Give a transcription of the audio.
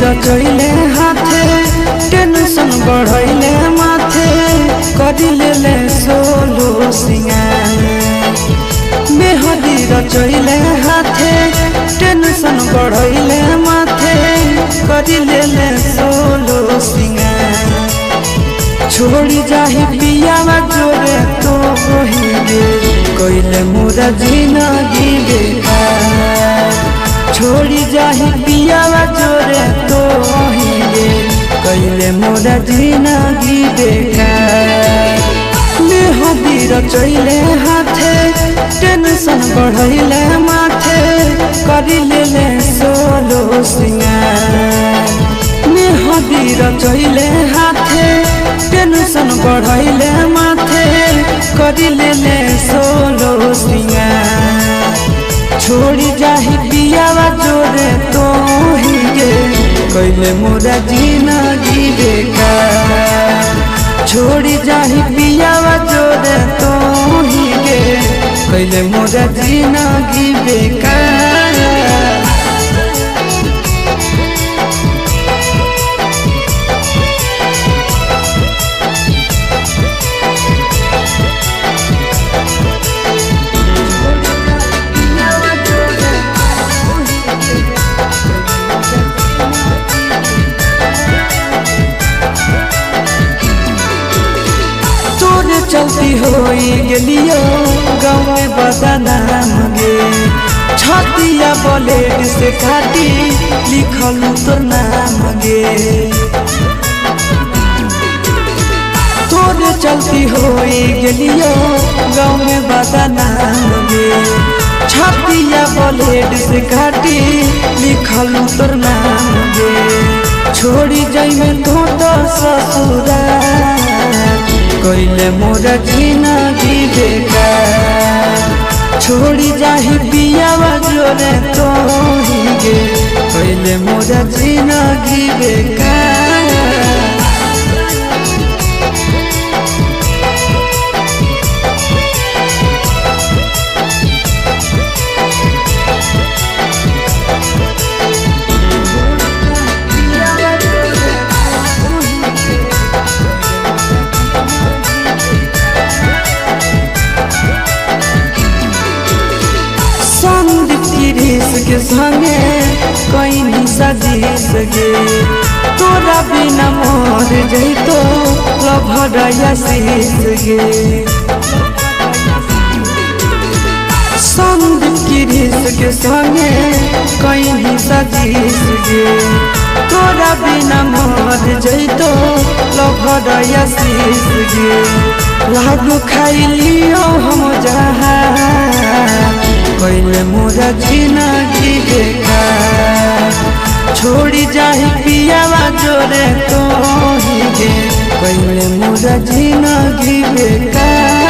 रचैले हाथे टेंशन बढ़ैले माथे करिले सोलो सिंगार मेहदी रचैले हाथे टेंशन बढ़ैले माथे करिले सोलो सिंगार छोड़ी जाही पियावा जोरे तो कहिले कइले मोरा जिंदगी बेकार छोड़ी जाही पियावा जोरे तो कहिले कइले मोरा जिंदगी बेकार मेहदी रचैले हाथे टेंशन बढ़ैले माथे करिले सोलो सिंगार मेहदी रचैले हाथे टेंशन बढ़ैले माथे करिले सोलो सिंगार छोड़ी जाही पियावा जोरे तो हिगे कइले मोरा जिंदगी बेकार छोड़ी जाही पियावा जोरे तो हिगे कइले मोरा जिंदगी बेकार चलती होई गेलियो गाँव में बदनाम गे छतिया ब्लेड से काटी लिखल तोर नाम गे तोरे चलती होई गेलियो गाँव में बदनाम गे छतिया ब्लेड से काटी लिखल तोर नाम गे छोड़ी जाइमे तो ससुराल कइले मोरा जिंदगी बेकार छोड़ी जाही पियावा जोरे तो हिगे कइले मोरा जिंदगी बेकार के संगे कहीं सजीस गे तोरा बिना मोर जैतो लभरया शीस गे संदीप गिरीश के संगे कहीं सजीस गे तोरा बिना मोर जैतो लभरया शीस गे लागू खाइलियो हम जहाँ कइले मोरा जिंदगी बेकार छोड़ी जाही पियावा जोरे तो हिगे कइले मोरा जिंदगी बेकार।